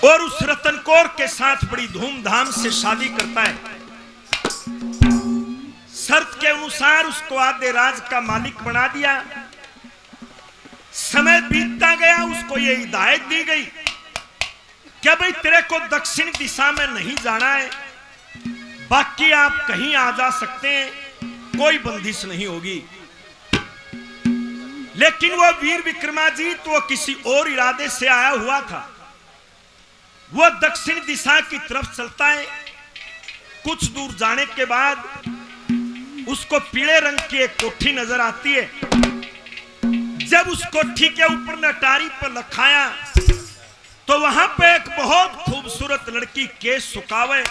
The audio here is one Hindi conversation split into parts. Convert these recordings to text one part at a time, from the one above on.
और उस रतन कौर के साथ बड़ी धूमधाम से शादी करता है। शर्त के अनुसार उसको आधे राज का मालिक बना दिया। समय बीतता गया, उसको ये हिदायत दी गई क्या भाई तेरे को दक्षिण दिशा में नहीं जाना है, बाकी आप कहीं आ जा सकते हैं, कोई बंदिश नहीं होगी। लेकिन वो वीर विक्रमाजीत वो किसी और इरादे से आया हुआ था। वो दक्षिण दिशा की तरफ चलता है। कुछ दूर जाने के बाद उसको पीले रंग की एक कोठी नजर आती है। जब उस कोठी के ऊपर नटारी पर लखाया तो वहां पे एक बहुत खूबसूरत लड़की केस सुकावे।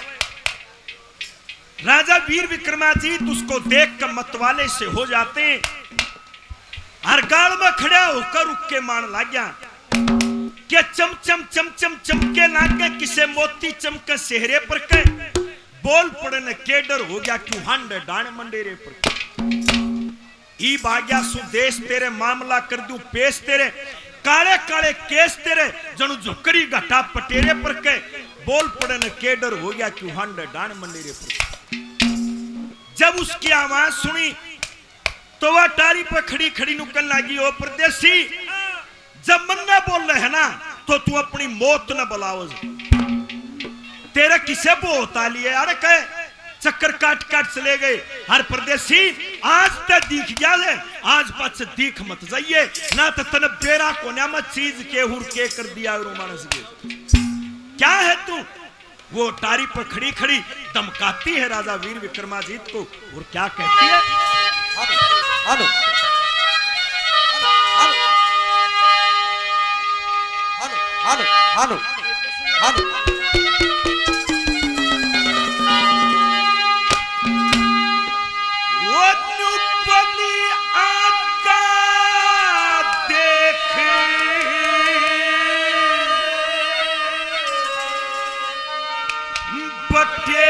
राजा वीर विक्रमाजीत उसको देख कर मतवाले से हो जाते हैं। हरगाल में खड़ा होकर रुक के मान लग गया कि चमचम चमचम चमके लागे किसे मोती चमके सेहरे पर के बोल पड़े न के डर हो गया क्यों हंड डाण मंडेरे पर ई भाग्या सुदेश तेरे मामला कर दूं पेश तेरे काले काले केस तेरे जनु झुकड़ी घटा पटेरे पर के बोल पड़े न के डर हो गया क्यों हंड डाण मंडेरे पर। जब उसकी आवाज सुनी तो वह टारी पर खड़ी खड़ी नुकन लगी। ओ परदेसी जब मन्ना बोल रहे है ना तो तू अपनी मौत न बुलाओ। तेरा किसे बहुत आली है यार कहे चक्कर काट काट चले गए। हर परदेसी आज तक दिख गया है, आज पाछ दिख मत जाइए ना तो तन बेरा को मत चीज के हुर के कर दिया मानस के। क्या है तू? वो टारी पर खड़ी खड़ी धमकाती है राजा वीर विक्रमाजीत को और क्या कहती है? हेलो हेलो हेलो हेलो वो नुपली आका देख बटे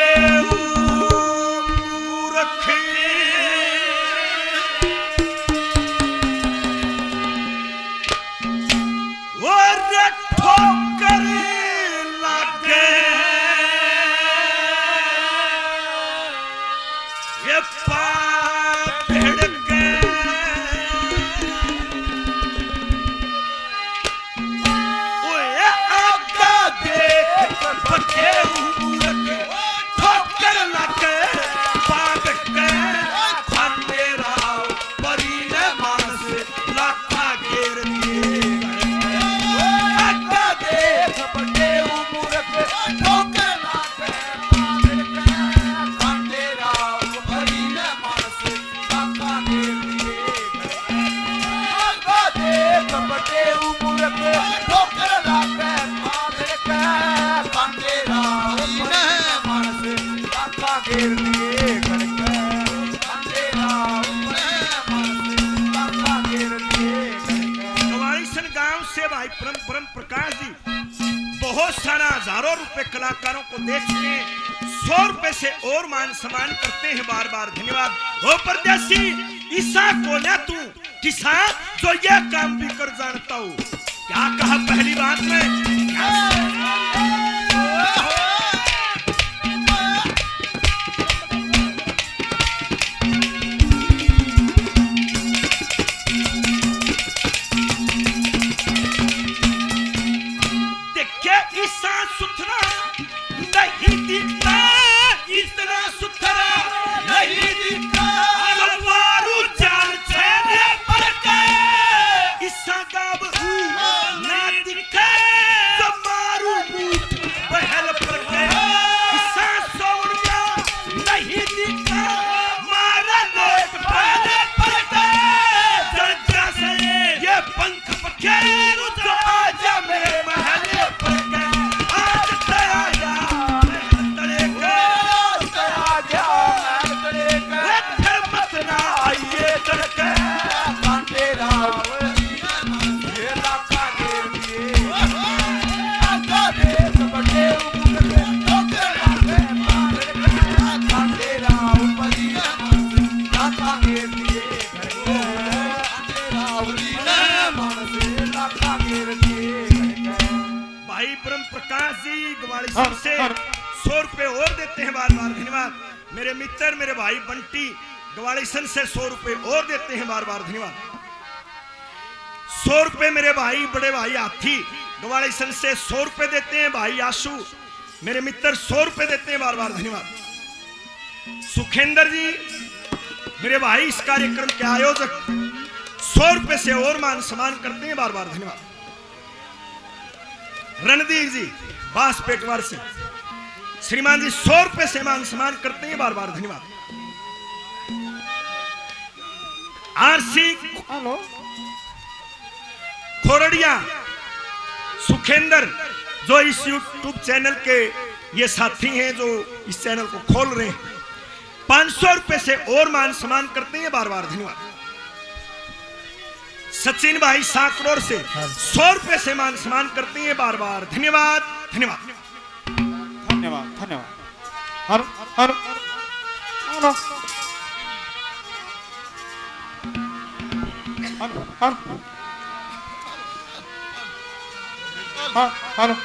परम प्रकाश जी बहुत सारा हजारों रुपए कलाकारों को दे चुके, 100 रुपए से और मान सम्मान करते हैं। बार बार धन्यवाद। हो परदेसी ईसा को ना तू किसा जो ये काम भी कर जानता हूँ। क्या कहा पहली बात में? नहीं दिखता इतना सुथरा नहीं दिखता सवारू जान छेने पर के इसा गाब ना दिखे समारू बूट पहल पर के इसा सोनिया नहीं दिखता मारा लोट पहले पर के दर्जा से ये पंख पखेरु जो आजा मेरे महल पर के आज तया प्रकाश जी ग्वालियर से 100 रुपए और देते हैं, बार बार धन्यवाद। मेरे मित्र मेरे भाई बंटी ग्वालियर से 100 रुपए और देते हैं, बार बार धन्यवाद। 100 रुपए मेरे भाई बड़े भाई हाथी ग्वालियर से 100 रुपए देते हैं, भाई आशु मेरे मित्र 100 रुपए देते हैं, बार बार धन्यवाद। सुखेंद्र जी मेरे भाई इस कार्यक्रम के आयोजक 100 रुपए से और मान सम्मान करते हैं, बार बार धन्यवाद। रणदीप जी बासपेटवार से श्रीमान जी 100 रुपए से मान सम्मान करते हैं, बार बार धन्यवाद। आरसी हेलो खोरड़िया सुखेंद्र जो इस यूट्यूब चैनल के ये साथी हैं जो इस चैनल को खोल रहे हैं, 500 रुपए से और मान सम्मान करते हैं, बार बार धन्यवाद। सचिन भाई साकरोर से 100 रुपए से मान सम्मान करते हैं, बार बार धन्यवाद धन्यवाद धन्यवाद धन्यवाद। Hello hello hello hello hello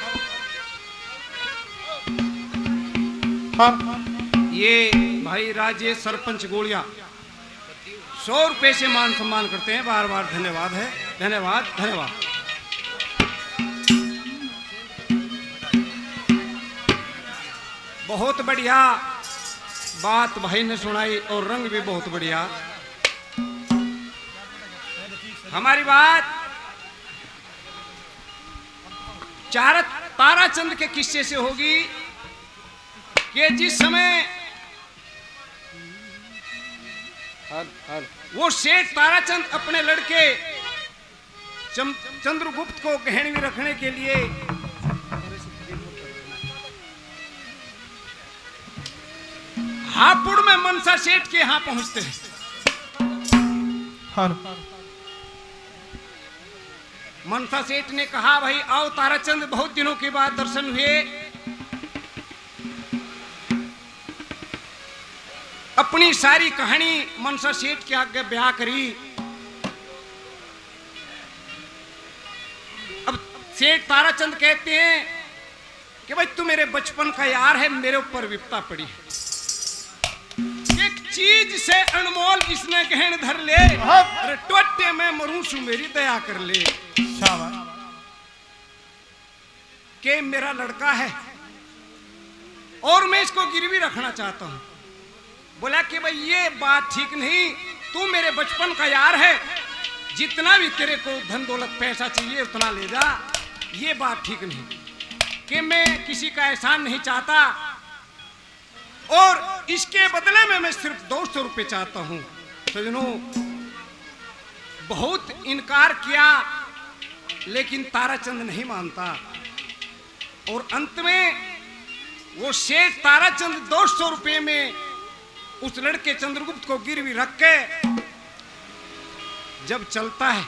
hello. ये भाई राजेश सरपंच गोलिया 100 रुपए से मान सम्मान करते हैं, बार बार धन्यवाद है, धन्यवाद धन्यवाद। बहुत बढ़िया बात भाई ने सुनाई और रंग भी बहुत बढ़िया। हमारी बात ताराचंद के किस्से से होगी कि जिस समय वो सेठ ताराचंद अपने लड़के चंद्रगुप्त को गहनवी रखने के लिए हापुड़ में मनसा सेठ के यहां पहुंचते हैं। मनसा सेठ ने कहा भाई आओ ताराचंद, बहुत दिनों के बाद दर्शन हुए, अपनी सारी कहानी मनसा सेठ के आगे बयां करी। अब सेठ ताराचंद कहते हैं कि भाई तू मेरे बचपन का यार है, मेरे ऊपर विपता पड़ी है, एक चीज से अनमोल इसने गहन धर ले, अरे टोटे में मरूं सु मेरी दया कर ले। के मेरा लड़का है और मैं इसको गिरवी रखना चाहता हूं। बोला कि भाई ये बात ठीक नहीं, तू मेरे बचपन का यार है, जितना भी तेरे को धन दौलत पैसा चाहिए उतना ले जा, ये बात ठीक नहीं। कि मैं किसी का एहसान नहीं चाहता और इसके बदले में मैं सिर्फ 200 रुपए चाहता हूं। सजनों बहुत इनकार किया लेकिन ताराचंद नहीं मानता और अंत में वो सेठ ताराचंद 200 रुपए में उस लड़के चंद्रगुप्त को गिरवी रख के जब चलता है,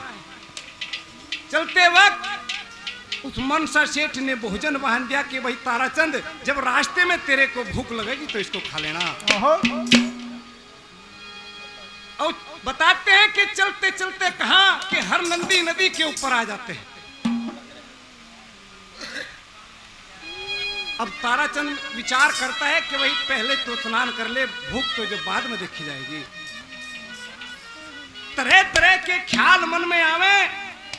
चलते वक्त उस मनसा सेठ ने भोजन बांध दिया कि भाई ताराचंद जब रास्ते में तेरे को भूख लगेगी तो इसको खा लेना। और बताते हैं कि चलते चलते कहा कि हर नंदी नदी के ऊपर आ जाते हैं। अब ताराचंद विचार करता है कि भाई पहले तो स्नान कर ले, भूख तो जो बाद में देखी जाएगी। तरह तरह के ख्याल मन में आवे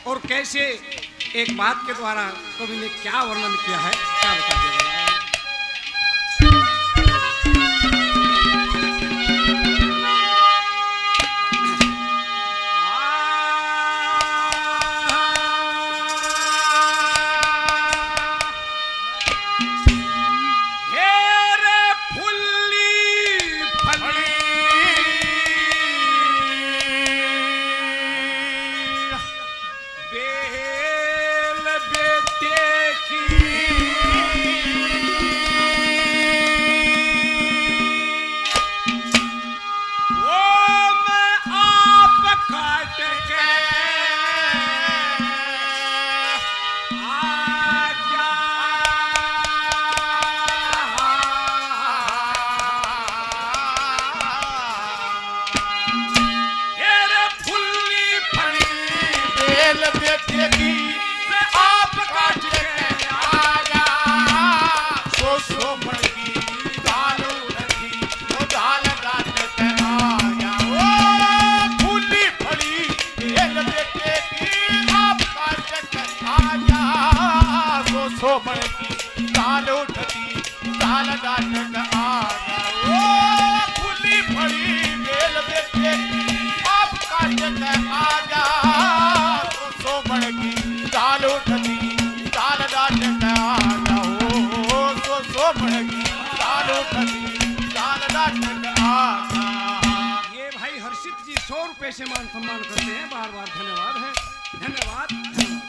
और कैसे एक बात के द्वारा कवि ने क्या वर्णन किया है क्या बता देगा। बेल बेटे की सोमण की चाल उठती चाल डाटक आगा ओ खुली पड़ी बेल बेटे आप काटक आगा सोमण की चाल उठती चाल डाटक आगा ओ सोमण की चाल उठती चाल डाटक आगा। ये भाई हर्षित जी 100 रुपए से मान सम्मान करते हैं, बार बार धन्यवाद है, धन्यवाद, धन्यवाद।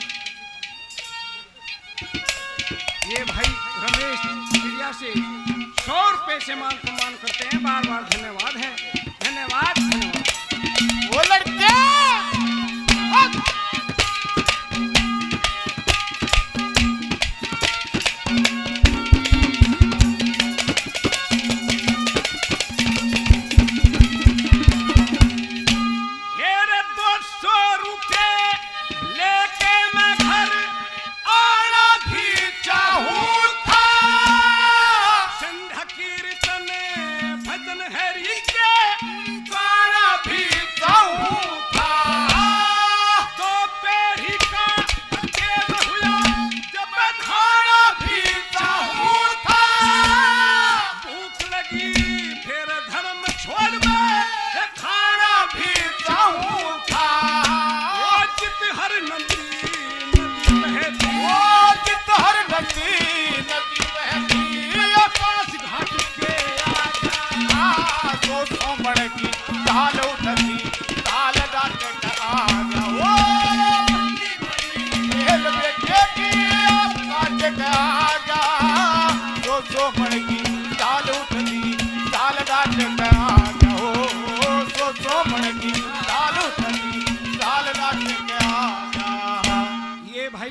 ये भाई रमेश चिड़िया से 100 रुपए से मान सम्मान करते हैं, बार बार धन्यवाद है, धन्यवाद, धन्यवाद। वो लड़के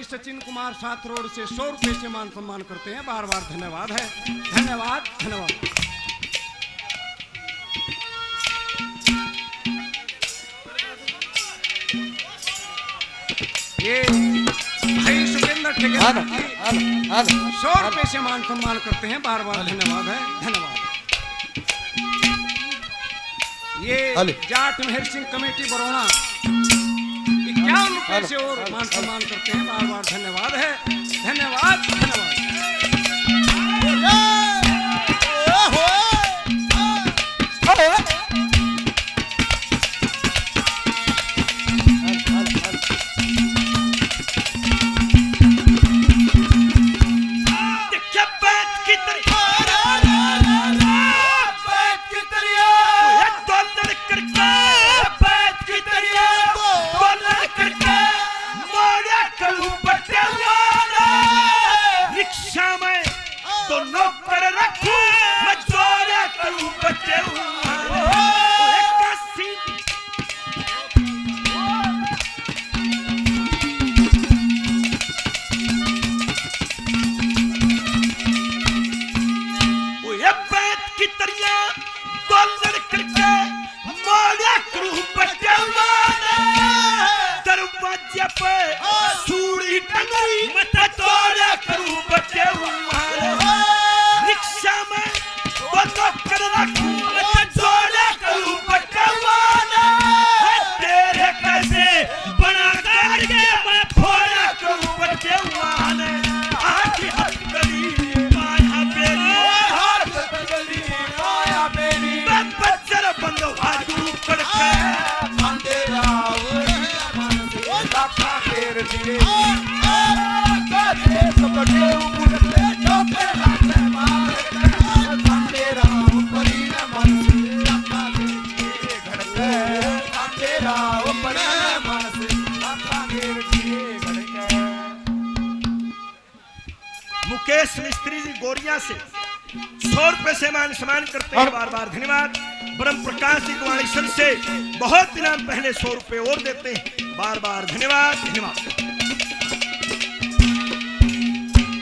सचिन कुमार 7 रोड से 100 रुपए से मान सम्मान करते हैं, बार बार धन्यवाद है, धन्यवाद, धन्यवाद। ये भाई सुरेंद्र ठेकेदार 100 रुपए से मान सम्मान करते हैं, बार बार धन्यवाद है, धन्यवाद। ये जाट मेहर सिंह कमेटी बरौना 51 रुपए से और मान सम्मान करते हैं, बार बार धन्यवाद है, धन्यवाद, धन्यवाद। मुकेश मिस्त्री जी गोरिया से 100 रुपए से मान सम्मान करते हैं, बार बार धन्यवाद। ब्रह्म प्रकाश जी ग्वालियर से बहुत दिनों पहले 100 रुपए और देते हैं, बार बार धन्यवाद, धन्यवाद।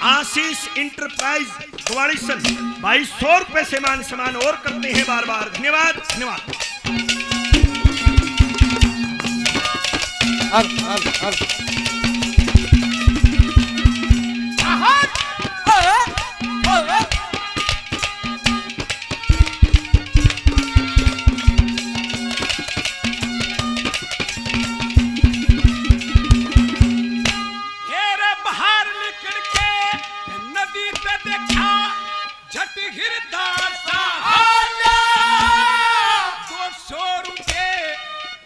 आशीष इंटरप्राइज ग्वालियर भाई 100 रुपए से मान सम्मान और करते हैं, बार बार धन्यवाद, धन्यवाद। देखा झट गिरदार सा 200 रुपये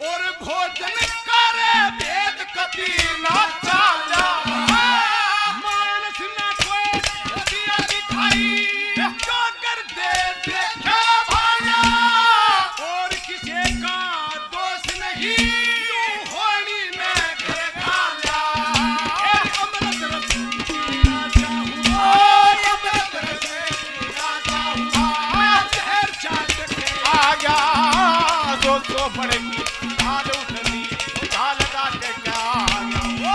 और भोजन करे वेद कभी ना चाला मानस ना कोई दिया दिखाई जो कर दे देखा भाया और किसी का दोष नहीं यूं होली में घर गाला अमृत रस पीना चाहूं और अमृत रसे राजा हुआ जहर चाट के आ गया 200 पड़ेगी दाल उठनी दाल डाटे क्या आ गया ओ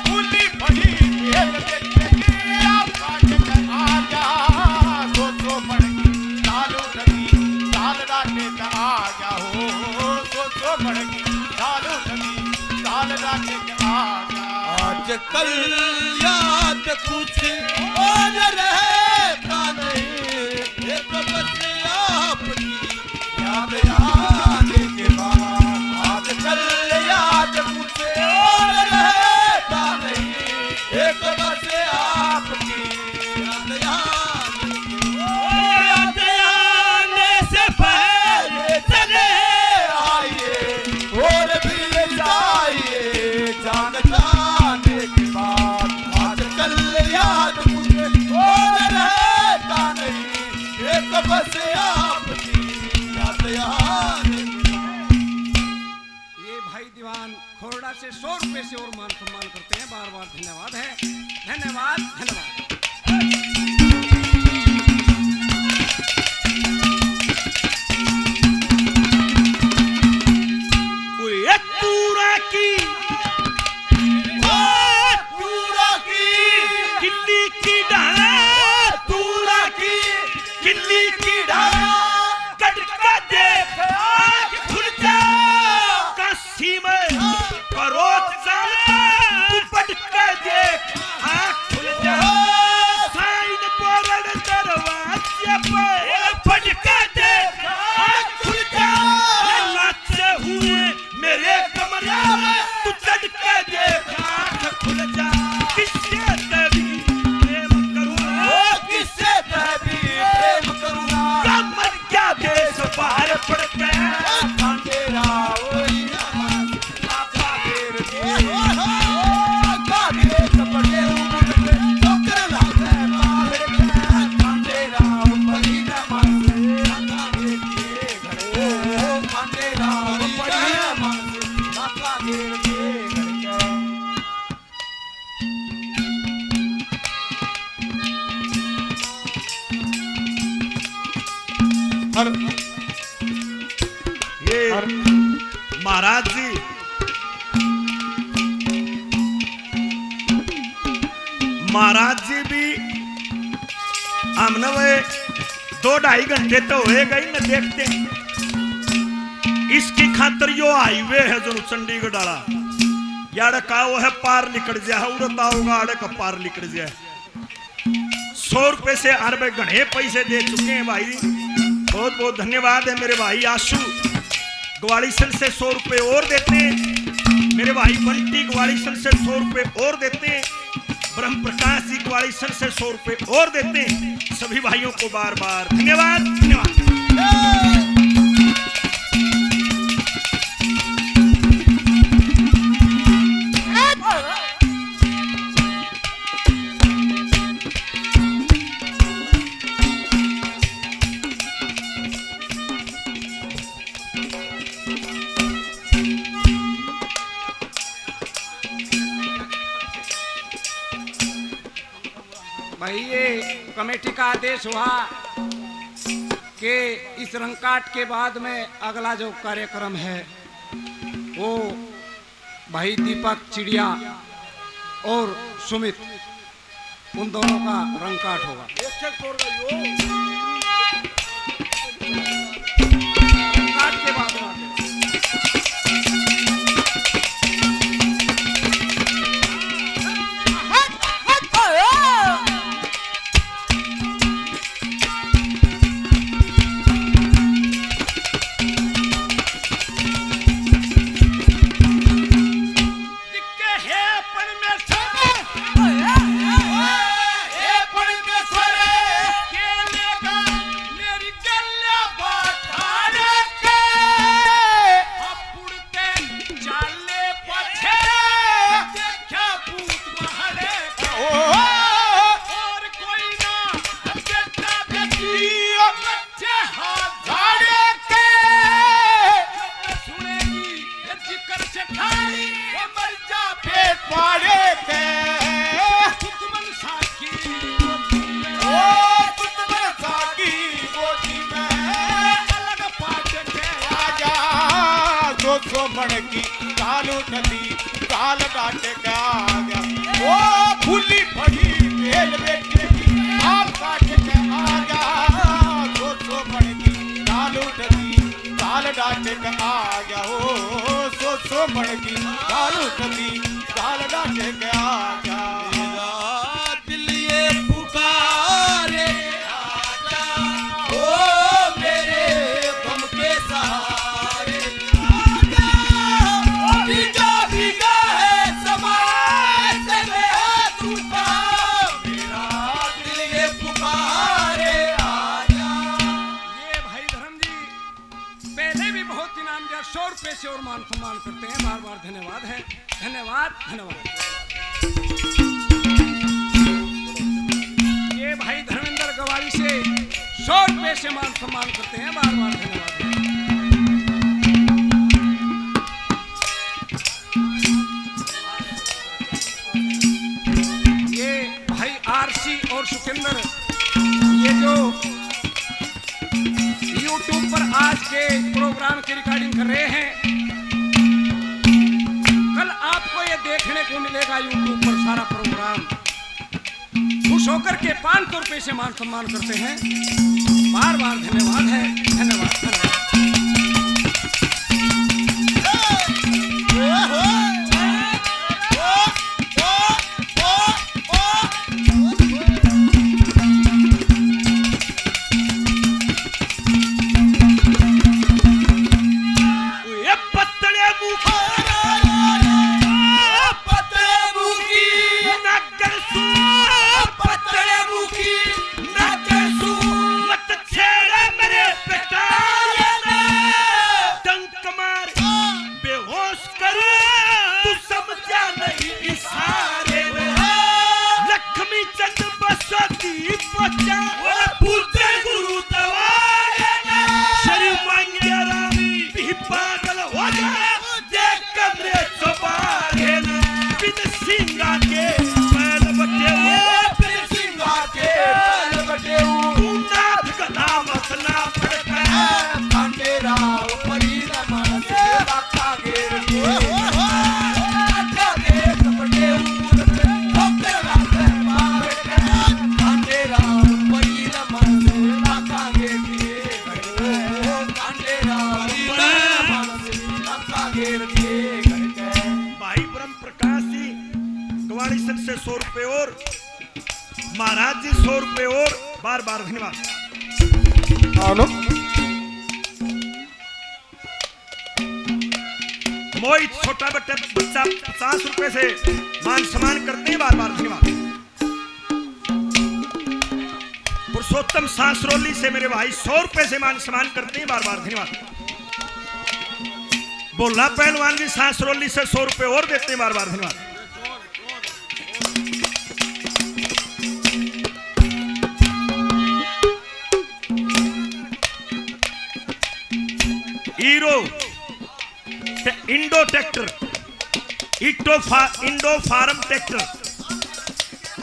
फूली फली भेल देखेगी आप काटे के आ गया 200 पड़ेगी दाल उठनी दाल डाटे क्या आ गया हो 200 पड़ेगी दाल उठनी दाल डाटे क्या आ गया आजकल याद कुछ और रहता नहीं एक बस आपकी याद आने के बाद आजकल याद कुछ और रहता नहीं एक बस आपकी याद आने से पहले चले आइए और भी जाइए जान जाने के बाद आजकल याद मुझे और रहता नहीं एक बस आपकी याद आने ये भाई दीवान खोरडा से 100 रुपए से और मान सम्मान करते हैं बार बार धन्यवाद है धन्यवाद धन्यवाद ओए पूरा की पूरा की किल्ली की डाला पूरा की किल्ली की डाला कटका देख आँख खुल जा काशी में परोत चलता तू पटका देख आँख खुल जा साइन बोर्ड दरवाजे पे पटका देख आँख खुल जा नाचे हुए मेरे कमरे में तू चटका देख आँख खुल जा किससे तेरी प्रेम करूँगा किससे भी प्रेम करूँगा क्या मर क्या देश बाहर पड़ गया तेरा वही आपका देर कपड़े उमड़े टोकर लागे मारे तेरा बड़ी नमन आका देर के घरे तेरा बड़ी नमन आका देर के घरे हर ये महाराज जी भी हमने वे 2-2.5 घंटे तो हुए गई न देखते इसकी खातर यो हाईवे है जो चंडीगढ़ वाला यार का वो है पार निकल जाए उड़ता होगा आड़े का पार निकल जाए 100 रुपए से अरबे घने पैसे दे चुके हैं भाई बहुत बहुत धन्यवाद है मेरे भाई आशु ग्वालिसन से 100 रुपए और देते हैं मेरे भाई बंटी ग्वालिसन से 100 रुपए और देते हैं ब्रह्म प्रकाश जी ग्वालिसन से 100 रुपए और देते हैं सभी भाइयों को बार बार धन्यवाद धन्यवाद भाई ये कमेटी का आदेश हुआ कि इस रंगकाट के बाद में अगला जो कार्यक्रम है वो भाई दीपक चिड़िया और सुमित उन दोनों का रंगकाट होगा रंगकाट के बाद में परमेश्वर सौ मन की चालू नदी काल डाट के आ गया ओ फूली पड़ी बेल बेटेगी आप काट के आ गया 200 मन की चालू नदी काल डाट के आ गया ओ 200 मन की चालू नदी काल डाट के आ गया दिल ये पुकारे आजा ओ मेरे गम के सहारे आजा भीगा भीगा है समाज में तूफान मेरा दिल ये पुकारे आजा। ये भाई धर्म जी पहले भी बहुत इनाम दिया, 100 रुपए से और मान सम्मान करते हैं, बार बार धन्यवाद है, धन्यवाद धन्यवाद। ये भाई धर्मेंद्र गवारी से 100 रुपए से मान सम्मान करते हैं, बार बार धन्यवाद है। ये भाई आरसी और सुखेंद्र ये जो YouTube पर आज के प्रोग्राम की रिकॉर्डिंग कर रहे हैं, कल आपको ये देखने को मिलेगा YouTube पर सारा प्रोग्राम। खुश होकर के 500 रुपए से मान सम्मान करते हैं, बार बार धन्यवाद है, धन्यवाद धन्यवाद। ये पत्तले मुख पत्तले मुखी नगर सू पत्तले मुखी नगर सू मत छेड़े मेरे पिटारे में डंक मार बेहोश कर तू समझा नहीं इशारे में लक्ष्मी चंद बसती बचा पूते गुरु दवारे शरीर मांगे रामी भी पागल हो जाए देख कमरे चबारे बिन सिंगा के पैर बटे फिर सिंगा के बैल बटे तू नाथ गला मसना पड़ता है मेरा परी रमन से रखा गेर के अच्छा देख बटे ऊर पे ठोकर लाते मार के मेरा परी रमन से रखा गेर के मेरा परी रमन से रखा गेर के भाई ब्रह्म प्रकाश जी गवाड़ी सन से 100 रुपए और महाराज जी 100 रुपए और बार बार धन्यवाद। मोहित छोटा बच्चा 50 रुपए से मान सम्मान करते हैं, बार बार धन्यवाद। पुरुषोत्तम सासरोली से मेरे भाई 100 रुपए से मान सम्मान करते हैं, बार बार धन्यवाद। बोला पहलवान भी सासरोली से 100 रुपए और देते हैं, बार बार धन्यवाद। Hero Indo tractor Indo farm tractor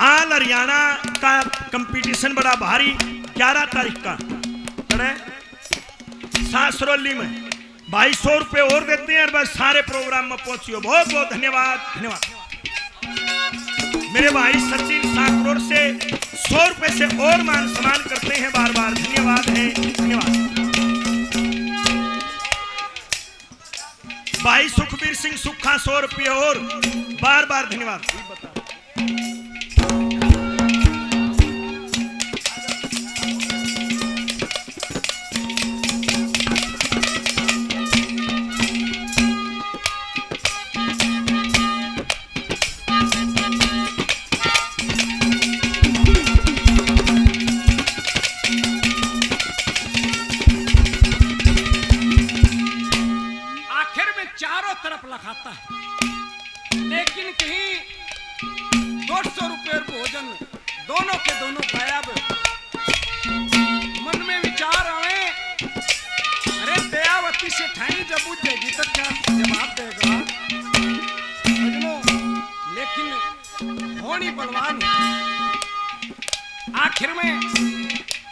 all Haryana का कंपटीशन बड़ा भारी 11 तारीख का सासरोली में भाई 100 रुपए और देते हैं और बस सारे प्रोग्राम में पहुंचियो। बहुत बहुत धन्यवाद धन्यवाद। मेरे भाई सचिन साकरोर से 100 रुपए से और मान सम्मान करते हैं, बार बार धन्यवाद है, धन्यवाद। भाई सुखबीर सिंह सुखा 100 रुपये और बार बार धन्यवाद। चारों तरफ लखाता है, लेकिन कहीं 200 रुपये भोजन दोनों के दोनों गायब। मन में विचार आवे, अरे दयावती से ठाई जब बुझेगी तो क्या जवाब देगा भजनों, लेकिन होनी बलवान। आखिर में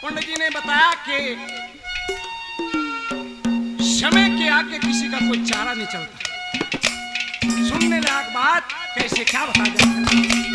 पंडित जी ने बताया कि समय के आगे किसी का कोई चारा नहीं चलता। सुनने लायक बात कैसे क्या बता जाए।